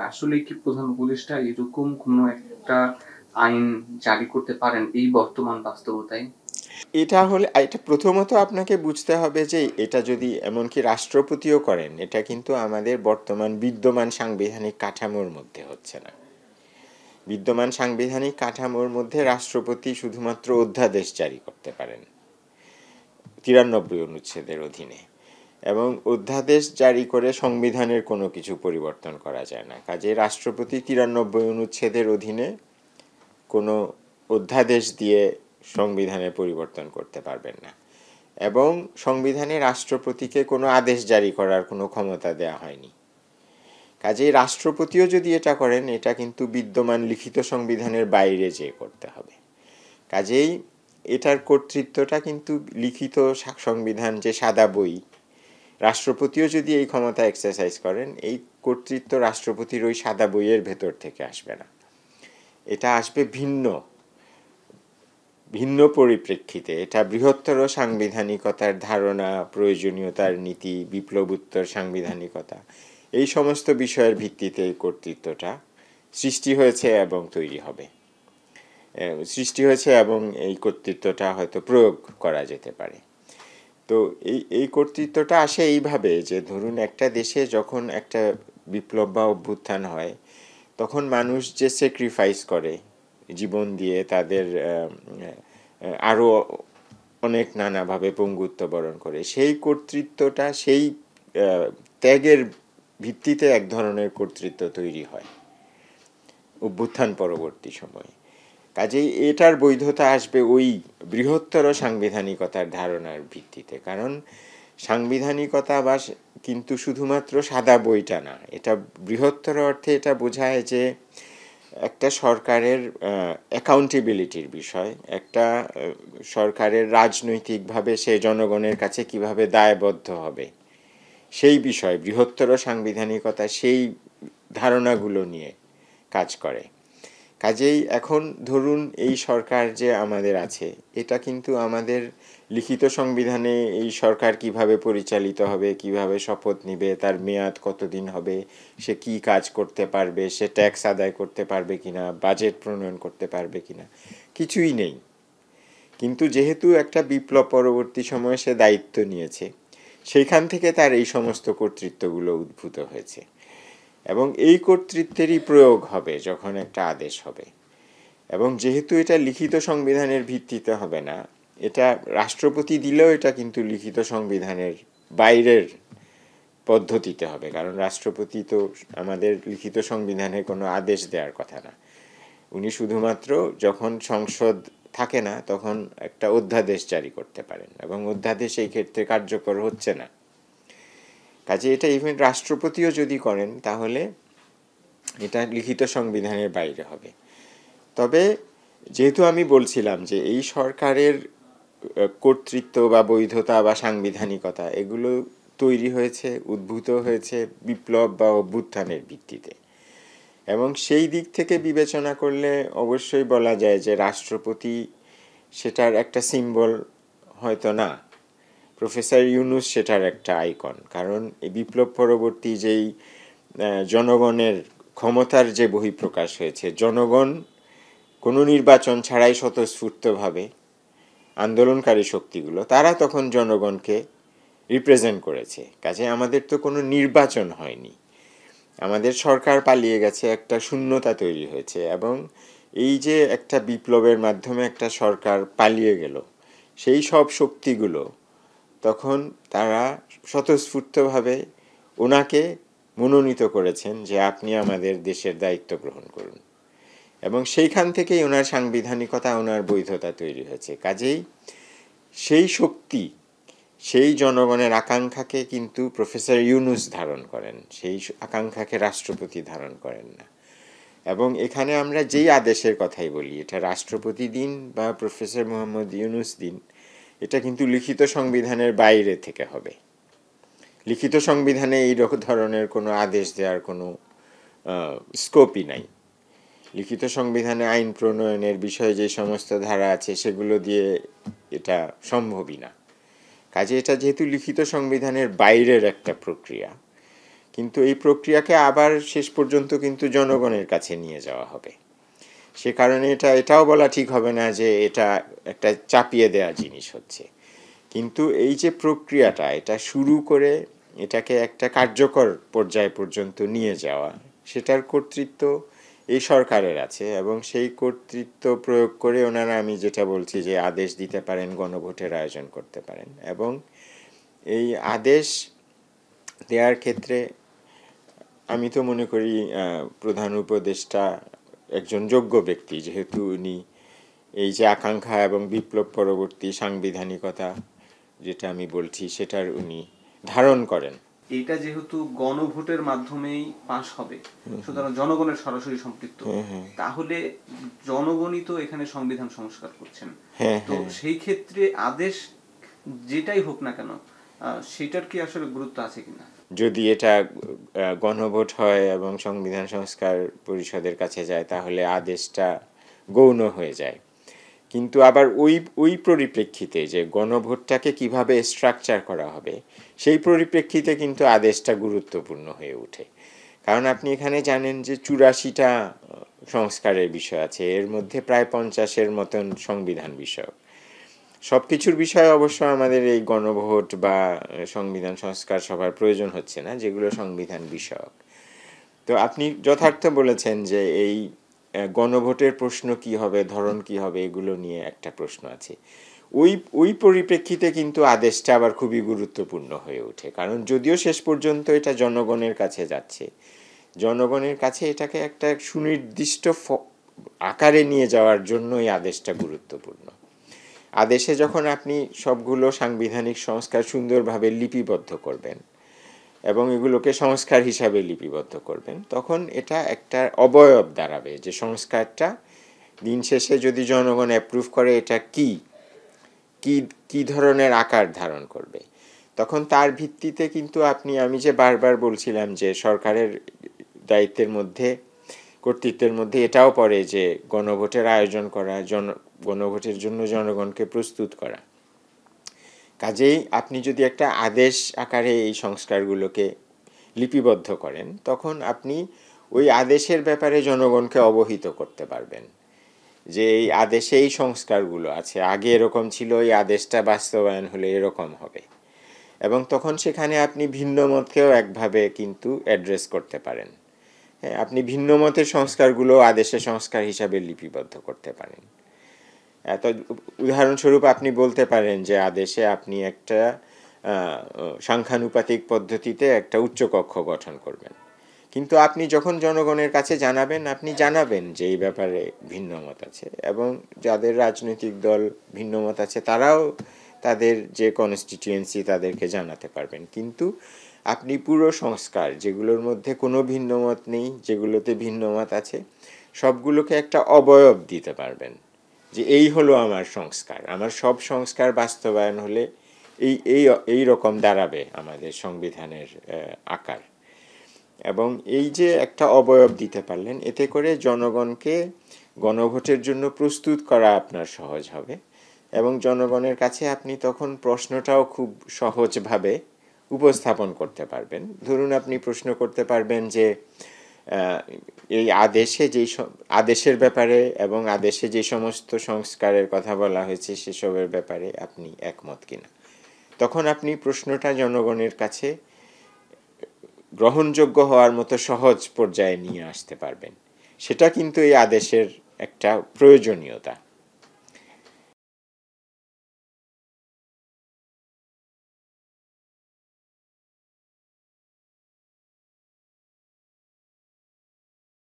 আসলে কি প্রধান উপদেষ্টা এরকম কোনো একটা আইন জারি করতে পারেন এই বর্তমান বাস্তবতায়? এটা প্রথমত আপনাকে বুঝতে হবে যে এটা যদি এমনকি রাষ্ট্রপতিও করেন, এটা কিন্তু আমাদের বর্তমান বিদ্যমান সাংবিধানিক কাঠামোর মধ্যে হচ্ছে না। বিদ্যমান সাংবিধানিক কাঠামোর মধ্যে রাষ্ট্রপতি শুধুমাত্র অধ্যাদেশ জারি করতে পারেন 93 অনুচ্ছেদের অধীনে, এবং অধ্যাদেশ জারি করে সংবিধানের কোনো কিছু পরিবর্তন করা যায় না। কাজে রাষ্ট্রপতি 93 অনুচ্ছেদের অধীনে কোনো অধ্যাদেশ দিয়ে সংবিধানের পরিবর্তন করতে পারবেন না, এবং সংবিধানে রাষ্ট্রপতিকে কোনো আদেশ জারি করার কোনো ক্ষমতা দেয়া হয়নি। কাজেই রাষ্ট্রপতিও যদি এটা করেন, এটা কিন্তু বিদ্যমান লিখিত সংবিধানের বাইরে যেয়ে করতে হবে। কাজেই এটার কর্তৃত্বটা কিন্তু লিখিত সংবিধান যে সাদা বই, রাষ্ট্রপতিও যদি এই ক্ষমতা এক্সারসাইজ করেন, এই কর্তৃত্ব রাষ্ট্রপতির ওই সাদা বইয়ের ভেতর থেকে আসবে না। এটা আসবে ভিন্ন ভিন্ন পরিপ্রেক্ষিতে। এটা বৃহত্তর সাংবিধানিকতার ধারণা, প্রয়োজনীয়তার নীতি, বিপ্লবোত্তর সাংবিধানিকতা, এই সমস্ত বিষয়ের ভিত্তিতে এই কর্তৃত্বটা সৃষ্টি হয়েছে এবং তৈরি হবে, সৃষ্টি হয়েছে, এবং এই কর্তৃত্বটা হয়তো প্রয়োগ করা যেতে পারে। তো এই কর্তৃত্বটা আসে এইভাবে যে, ধরুন একটা দেশে যখন একটা বিপ্লব বা অভ্যুত্থান হয়, তখন মানুষ যে স্যাক্রিফাইস করে জীবন দিয়ে, তাদের আরও অনেক নানাভাবে পঙ্গুত্ব বরণ করে, সেই কর্তৃত্বটা, সেই ত্যাগের ভিত্তিতে এক ধরনের কর্তৃত্ব তৈরি হয় অভ্যুত্থান পরবর্তী সময়ে। কাজেই এটার বৈধতা আসবে ওই বৃহত্তর সাংবিধানিকতার ধারণার ভিত্তিতে। কারণ সাংবিধানিকতা বা কিন্তু শুধুমাত্র সাদা বইটা না, এটা বৃহত্তর অর্থে এটা বোঝায় যে একটা সরকারের অ্যাকাউন্টেবিলিটির বিষয়, একটা সরকারের রাজনৈতিকভাবে সে জনগণের কাছে কিভাবে দায়বদ্ধ হবে, সেই বিষয় বৃহত্তর সাংবিধানিকতা সেই ধারণাগুলো নিয়ে কাজ করে। কাজেই এখন ধরুন এই সরকার যে আমাদের আছে, এটা কিন্তু আমাদের লিখিত সংবিধানে এই সরকার কিভাবে পরিচালিত হবে, কিভাবে শপথ নিবে, তার মেয়াদ কতদিন হবে, সে কি কাজ করতে পারবে, সে ট্যাক্স আদায় করতে পারবে কিনা, বাজেট প্রণয়ন করতে পারবে কিনা, কিছুই নেই। কিন্তু যেহেতু একটা বিপ্লব পরবর্তী সময়ে সে দায়িত্ব নিয়েছে, সেইখান থেকে তার এই সমস্ত কর্তৃত্বগুলো উদ্ভূত হয়েছে, এবং এই কর্তৃত্বেরই প্রয়োগ হবে যখন একটা আদেশ হবে। এবং যেহেতু এটা লিখিত সংবিধানের ভিত্তিতে হবে না, এটা রাষ্ট্রপতি দিলেও এটা কিন্তু লিখিত সংবিধানের বাইরের পদ্ধতিতে হবে, কারণ রাষ্ট্রপতি তো আমাদের লিখিত সংবিধানে কোনো আদেশ দেওয়ার কথা না। উনি শুধুমাত্র যখন সংসদ থাকে না তখন একটা অধ্যাদেশ জারি করতে পারেন, এবং অধ্যাদেশ এই ক্ষেত্রে কার্যকর হচ্ছে না। কাজে এটা ইভেন রাষ্ট্রপতিও যদি করেন, তাহলে এটা লিখিত সংবিধানের বাইরে হবে। তবে যেহেতু আমি বলছিলাম যে এই সরকারের কর্তৃত্ব বা বৈধতা বা সাংবিধানিকতা, এগুলো তৈরি হয়েছে, উদ্ভূত হয়েছে বিপ্লব বা অভ্যুত্থানের ভিত্তিতে, এবং সেই দিক থেকে বিবেচনা করলে অবশ্যই বলা যায় যে রাষ্ট্রপতি সেটার একটা সিম্বল হয়তো না, প্রফেসর ইউনূস সেটার একটা আইকন। কারণ এই বিপ্লব পরবর্তী যেই জনগণের ক্ষমতার যে বহিঃপ্রকাশ হয়েছে, জনগণ কোনো নির্বাচন ছাড়াই স্বতঃস্ফূর্তভাবে আন্দোলনকারী শক্তিগুলো, তারা তখন জনগণকে রিপ্রেজেন্ট করেছে। কাজে আমাদের তো কোনো নির্বাচন হয়নি, আমাদের সরকার পালিয়ে গেছে, একটা শূন্যতা তৈরি হয়েছে, এবং এই যে একটা বিপ্লবের মাধ্যমে একটা সরকার পালিয়ে গেল, সেই সব শক্তিগুলো তখন তারা স্বতঃস্ফূর্তভাবে ওনাকে মনোনীত করেছেন যে আপনি আমাদের দেশের দায়িত্ব গ্রহণ করুন, এবং সেইখান থেকেই ওনার সাংবিধানিকতা, ওনার বৈধতা তৈরি হয়েছে। কাজেই সেই শক্তি, সেই জনগণের আকাঙ্ক্ষাকে কিন্তু প্রফেসর ইউনূস ধারণ করেন, সেই আকাঙ্ক্ষাকে রাষ্ট্রপতি ধারণ করেন না। এবং এখানে আমরা যেই আদেশের কথাই বলি, এটা রাষ্ট্রপতি দিন বা প্রফেসর মোহাম্মদ ইউনূস দিন, এটা কিন্তু লিখিত সংবিধানের বাইরে থেকে হবে। লিখিত সংবিধানে এই ধরনের কোনো আদেশ দেওয়ার কোনো স্কোপই নাই। লিখিত সংবিধানে আইন প্রণয়নের বিষয়ে যে সমস্ত ধারা আছে, সেগুলো দিয়ে এটা সম্ভবই না। কাজে এটা যেহেতু লিখিত সংবিধানের বাইরের একটা প্রক্রিয়া, কিন্তু এই প্রক্রিয়াকে আবার শেষ পর্যন্ত কিন্তু জনগণের কাছে নিয়ে যাওয়া হবে। সে কারণে এটাও বলা ঠিক হবে না যে এটা একটা চাপিয়ে দেওয়া জিনিস হচ্ছে। কিন্তু এই যে প্রক্রিয়াটা, এটা শুরু করে এটাকে একটা কার্যকর পর্যায় পর্যন্ত নিয়ে যাওয়া, সেটার কর্তৃত্ব এই সরকারের আছে। এবং সেই কর্তৃত্ব প্রয়োগ করে ওনারা, আমি যেটা বলছি, যে আদেশ দিতে পারেন, গণভোটের আয়োজন করতে পারেন। এবং এই আদেশ দেওয়ার ক্ষেত্রে আমি তো মনে করি প্রধান উপদেষ্টা একজন যোগ্য ব্যক্তি, যেহেতু উনি এই যে আকাঙ্ক্ষা এবং বিপ্লব পরবর্তী সাংবিধানিকতা যেটা আমি বলছি সেটার উনি ধারণ করেন। এটা যেহেতু গণভোটের মাধ্যমেই পাশ হবে, সুতরাং জনগণের সরাসরি সম্পৃক্ত, তাহলে জনগণই তো এখানে সংবিধান সংস্কার করছেন। তো সেই ক্ষেত্রে আদেশ যেটাই হোক না কেন, সেটার কি আসলে গুরুত্ব আছে কিনা? যদি এটা গণভোট হয় এবং সংবিধান সংস্কার পরিষদের কাছে যায়, তাহলে আদেশটা গৌণ হয়ে যায়। কিন্তু আবার ওই পরিপ্রেক্ষিতে যে গণভোটটাকে কিভাবে স্ট্রাকচার করা হবে, সেই পরিপ্রেক্ষিতে কিন্তু আদেশটা গুরুত্বপূর্ণ হয়ে ওঠে। কারণ আপনি এখানে জানেন যে 84টা সংস্কারের বিষয় আছে, এর মধ্যে প্রায় 50-এর মতন সংবিধান বিষয়ক। সব কিছুর বিষয়ে অবশ্য আমাদের এই গণভোট বা সংবিধান সংস্কার সভার প্রয়োজন হচ্ছে না, যেগুলো সংবিধান বিষয়ক। তো আপনি যথার্থ বলেছেন যে এই গণভোটের প্রশ্ন কি হবে, ধরন কি হবে, এগুলো নিয়ে একটা প্রশ্ন আছে। ওই পরিপ্রেক্ষিতে কিন্তু আদেশটা আবার খুবই গুরুত্বপূর্ণ হয়ে ওঠে। কারণ যদিও শেষ পর্যন্ত এটা জনগণের কাছে যাচ্ছে, জনগণের কাছে এটাকে একটা সুনির্দিষ্ট আকারে নিয়ে যাওয়ার জন্য এই আদেশটা গুরুত্বপূর্ণ। আদেশে যখন আপনি সবগুলো সাংবিধানিক সংস্কার সুন্দরভাবে লিপিবদ্ধ করবেন এবং এগুলোকে সংস্কার হিসাবে লিপিবদ্ধ করবেন, তখন এটা একটা অবয়ব দাঁড়াবে যে সংস্কারটা দিন শেষে যদি জনগণ অ্যাপ্রুভ করে এটা কি ধরনের আকার ধারণ করবে। তখন তার ভিত্তিতে কিন্তু আমি যে বারবার বলছিলাম যে সরকারের দায়িত্বের মধ্যে, কর্তৃত্বের মধ্যে এটাও পড়ে যে গণভোটের আয়োজন করা, গণভোটের জন্য জনগণকে প্রস্তুত করা। কাজেই আপনি যদি একটা আদেশ আকারে এই সংস্কারগুলোকে লিপিবদ্ধ করেন, তখন আপনি ওই আদেশের ব্যাপারে জনগণকে অবহিত করতে পারবেন যে এই আদেশে এই সংস্কারগুলো আছে, আগে এরকম ছিল, এই আদেশটা বাস্তবায়ন হলে এরকম হবে। এবং তখন সেখানে আপনি ভিন্ন মতকেও একভাবে কিন্তু অ্যাড্রেস করতে পারেন। হ্যাঁ, আপনি ভিন্ন মতের সংস্কারগুলো আদেশে সংস্কার হিসাবে লিপিবদ্ধ করতে পারেন। উদাহরণস্বরূপ আপনি বলতে পারেন যে আদেশে আপনি একটা সাংখ্যানুপাতিক পদ্ধতিতে একটা উচ্চকক্ষ গঠন করবেন, কিন্তু আপনি যখন জনগণের কাছে আপনি জানাবেন যে এই ব্যাপারে ভিন্ন মত আছে, এবং যাদের রাজনৈতিক দল ভিন্ন মত আছে তারাও তাদের যে কনস্টিটিউয়েন্সি তাদেরকে জানাতে পারবেন। কিন্তু আপনি পুরো সংস্কার, যেগুলোর মধ্যে কোনো ভিন্ন মত নেই, যেগুলোতে ভিন্ন মত আছে, সবগুলোকে একটা অবয়ব দিতে পারবেন যে এই হলো আমার সংস্কার, আমার সব সংস্কার বাস্তবায়ন হলে এই রকম দাঁড়াবে আমাদের সংবিধানের আকার। এবং এই যে একটা অবয়ব দিতে পারলেন, এতে করে জনগণকে গণভোটের জন্য প্রস্তুত করা আপনার সহজ হবে, এবং জনগণের কাছে আপনি তখন প্রশ্নটাও খুব সহজভাবে উপস্থাপন করতে পারবেন। ধরুন আপনি প্রশ্ন করতে পারবেন যে এই আদেশের ব্যাপারে এবং আদেশে যে সমস্ত সংস্কারের কথা বলা হয়েছে সেসবের ব্যাপারে আপনি একমত কিনা। তখন আপনি প্রশ্নটা জনগণের কাছে গ্রহণযোগ্য হওয়ার মতো সহজ পর্যায়ে নিয়ে আসতে পারবেন। সেটা কিন্তু এই আদেশের একটা প্রয়োজনীয়তা।